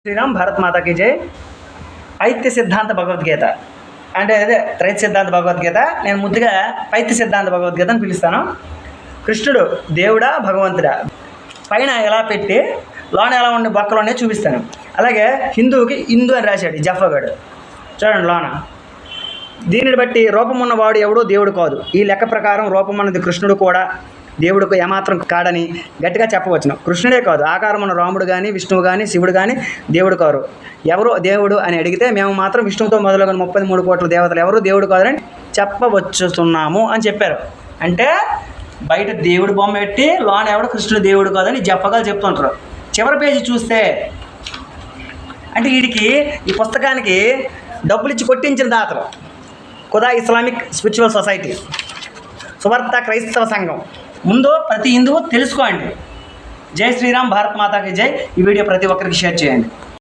శ్రీరామ్ భారత్ మాతాకి జై. పైత్య సిద్ధాంత భగవద్గీత అంటే అదే త్రైత సిద్ధాంత భగవద్గీత. నేను ముద్దుగా పైత్య సిద్ధాంత భగవద్గీత అని పిలుస్తాను. కృష్ణుడు దేవుడా భగవంతుడా పైన ఎలా పెట్టి లోన ఎలా ఉండే బొక్కలోనే చూపిస్తాను. అలాగే హిందువుకి హిందూ అని రాశాడు జఫాగాడు. చూడండి లోన. దీనిని బట్టి రూపమున్నవాడు ఎవడో దేవుడు కాదు. ఈ లెక్క ప్రకారం రూపమున్నది కృష్ణుడు కూడా దేవుడికి ఏమాత్రం కాడని గట్టిగా చెప్పవచ్చును. కృష్ణుడే కాదు, ఆకారమున్న రాముడు కానీ విష్ణువు కానీ శివుడు కానీ దేవుడు కారు. ఎవరో దేవుడు అని అడిగితే మేము మాత్రం విష్ణువుతో మొదలుగా 33 కోట్ల దేవతలు ఎవరు దేవుడు కాదని చెప్పవచ్చుతున్నాము అని చెప్పారు. అంటే బయట దేవుడు బొమ్మ పెట్టి లోన ఎవడు కృష్ణుడు దేవుడు కాదని జప్పగా చెప్తుంటారు. చివరి పేజీ చూస్తే అంటే వీడికి ఈ పుస్తకానికి డబ్బులు ఇచ్చి కొట్టించిన దాతలు ఖుదా ఇస్లామిక్ స్పిరిచువల్ సొసైటీ, సువార్త క్రైస్తవ సంఘం. ముందు ప్రతి హిందువు తెలుసుకోండి. జై శ్రీరామ్ భారత్ మాతాకి జై. ఈ వీడియో ప్రతి ఒక్కరికి షేర్ చేయండి.